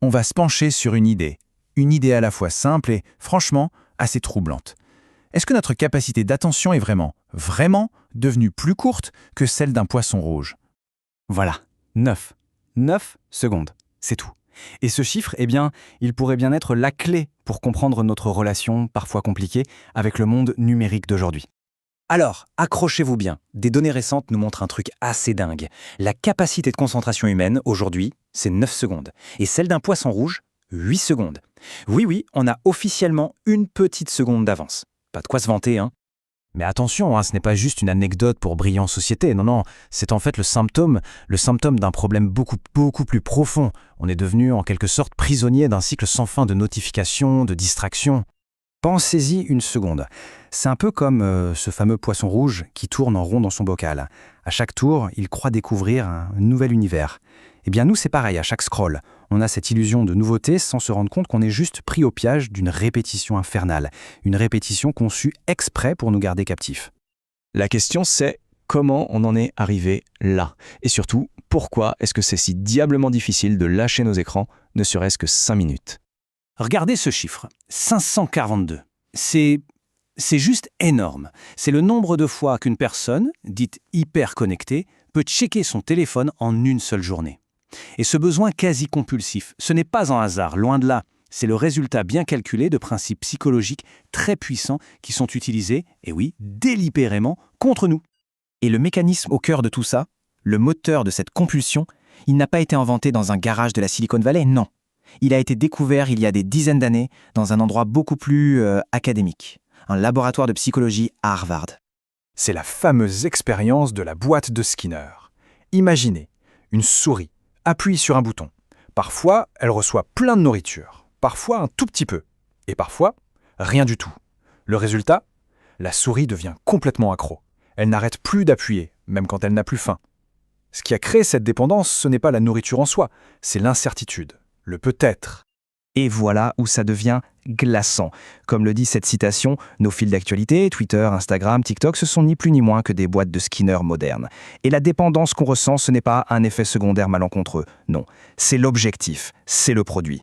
On va se pencher sur une idée à la fois simple et, franchement, assez troublante. Est-ce que notre capacité d'attention est vraiment devenue plus courte que celle d'un poisson rouge? Voilà, 9. 9 secondes, c'est tout. Et ce chiffre, il pourrait bien être la clé pour comprendre notre relation, parfois compliquée, avec le monde numérique d'aujourd'hui. Alors, accrochez-vous bien, des données récentes nous montrent un truc assez dingue. La capacité de concentration humaine, aujourd'hui, c'est 9 secondes. Et celle d'un poisson rouge, 8 secondes. Oui, on a officiellement une petite seconde d'avance. Pas de quoi se vanter, hein. Mais attention, ce n'est pas juste une anecdote pour briller en société, non, c'est en fait le symptôme d'un problème beaucoup plus profond. On est devenu en quelque sorte prisonnier d'un cycle sans fin de notifications, de distractions. Pensez-y une seconde. C'est un peu comme ce fameux poisson rouge qui tourne en rond dans son bocal. À chaque tour, il croit découvrir un nouvel univers. Nous, c'est pareil, à chaque scroll. On a cette illusion de nouveauté sans se rendre compte qu'on est juste pris au piège d'une répétition infernale. Une répétition conçue exprès pour nous garder captifs. La question c'est comment on en est arrivé là? Et surtout, pourquoi est-ce que c'est si diablement difficile de lâcher nos écrans, ne serait-ce que 5 minutes? Regardez ce chiffre, 542. C'est juste énorme. C'est le nombre de fois qu'une personne, dite hyper connectée, peut checker son téléphone en une seule journée. Et ce besoin quasi compulsif, ce n'est pas un hasard, loin de là. C'est le résultat bien calculé de principes psychologiques très puissants qui sont utilisés, et oui, délibérément, contre nous. Et le mécanisme au cœur de tout ça, le moteur de cette compulsion, il n'a pas été inventé dans un garage de la Silicon Valley, non. Il a été découvert il y a des dizaines d'années dans un endroit beaucoup plus académique, un laboratoire de psychologie à Harvard. C'est la fameuse expérience de la boîte de Skinner. Imaginez, une souris appuie sur un bouton. Parfois, elle reçoit plein de nourriture, parfois un tout petit peu, et parfois, rien du tout. Le résultat? La souris devient complètement accro. Elle n'arrête plus d'appuyer, même quand elle n'a plus faim. Ce qui a créé cette dépendance, ce n'est pas la nourriture en soi, c'est l'incertitude, le peut-être. Et voilà où ça devient glaçant. Comme le dit cette citation, nos fils d'actualité, Twitter, Instagram, TikTok, ce sont ni plus ni moins que des boîtes de Skinner modernes. Et la dépendance qu'on ressent, ce n'est pas un effet secondaire malencontreux. Non, c'est l'objectif, c'est le produit.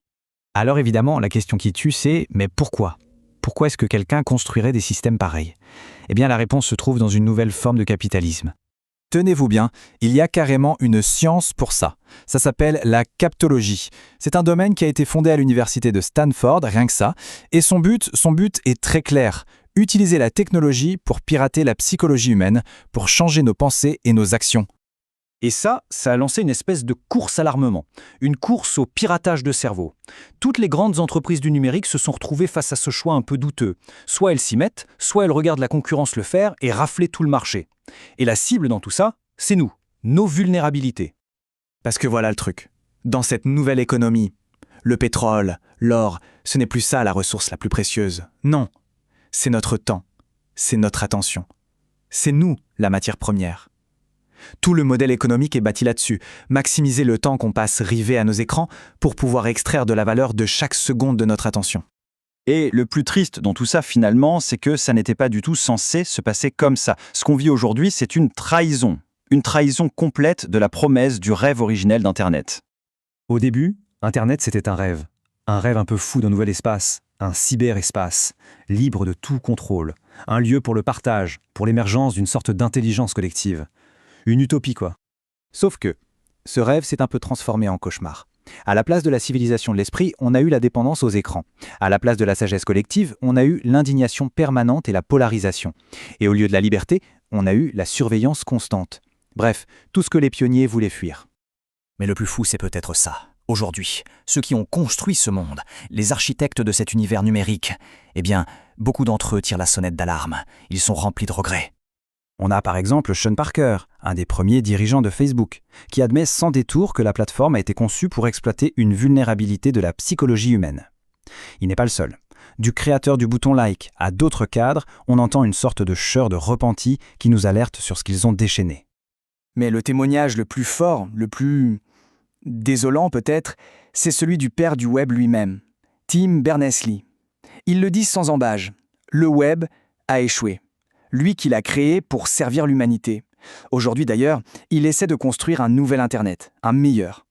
Alors évidemment, la question qui tue, c'est mais pourquoi? Pourquoi est-ce que quelqu'un construirait des systèmes pareils? La réponse se trouve dans une nouvelle forme de capitalisme. Tenez-vous bien, il y a carrément une science pour ça. Ça s'appelle la captologie. C'est un domaine qui a été fondé à l'université de Stanford, rien que ça, et son but est très clair. Utiliser la technologie pour pirater la psychologie humaine, pour changer nos pensées et nos actions. Et ça a lancé une espèce de course à l'armement, une course au piratage de cerveau. Toutes les grandes entreprises du numérique se sont retrouvées face à ce choix un peu douteux. Soit elles s'y mettent, soit elles regardent la concurrence le faire et rafler tout le marché. Et la cible dans tout ça, c'est nous, nos vulnérabilités. Parce que voilà le truc. Dans cette nouvelle économie, le pétrole, l'or, ce n'est plus ça la ressource la plus précieuse. Non, c'est notre temps, c'est notre attention. C'est nous la matière première. Tout le modèle économique est bâti là-dessus, maximiser le temps qu'on passe rivé à nos écrans pour pouvoir extraire de la valeur de chaque seconde de notre attention. Et le plus triste dans tout ça, finalement, c'est que ça n'était pas du tout censé se passer comme ça. Ce qu'on vit aujourd'hui, c'est une trahison complète de la promesse du rêve originel d'Internet. Au début, Internet c'était un rêve un peu fou d'un nouvel espace, un cyberespace, libre de tout contrôle, un lieu pour le partage, pour l'émergence d'une sorte d'intelligence collective. Une utopie, quoi. Sauf que ce rêve s'est un peu transformé en cauchemar. À la place de la civilisation de l'esprit, on a eu la dépendance aux écrans. À la place de la sagesse collective, on a eu l'indignation permanente et la polarisation. Et au lieu de la liberté, on a eu la surveillance constante. Bref, tout ce que les pionniers voulaient fuir. Mais le plus fou, c'est peut-être ça. Aujourd'hui, ceux qui ont construit ce monde, les architectes de cet univers numérique, beaucoup d'entre eux tirent la sonnette d'alarme. Ils sont remplis de regrets. On a par exemple Sean Parker, un des premiers dirigeants de Facebook, qui admet sans détour que la plateforme a été conçue pour exploiter une vulnérabilité de la psychologie humaine. Il n'est pas le seul. Du créateur du bouton like à d'autres cadres, on entend une sorte de chœur de repentis qui nous alerte sur ce qu'ils ont déchaîné. Mais le témoignage le plus fort, le plus désolant peut-être, c'est celui du père du web lui-même, Tim Berners-Lee. Il le dit sans ambages, le web a échoué. Lui qui l'a créé pour servir l'humanité. Aujourd'hui d'ailleurs, il essaie de construire un nouvel Internet, un meilleur.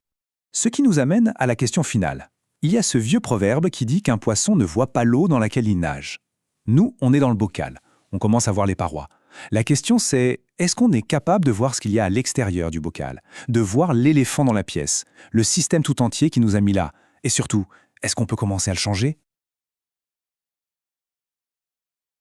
Ce qui nous amène à la question finale. Il y a ce vieux proverbe qui dit qu'un poisson ne voit pas l'eau dans laquelle il nage. Nous, on est dans le bocal. On commence à voir les parois. La question c'est, est-ce qu'on est capable de voir ce qu'il y a à l'extérieur du bocal, de voir l'éléphant dans la pièce, le système tout entier qui nous a mis là? Et surtout, est-ce qu'on peut commencer à le changer?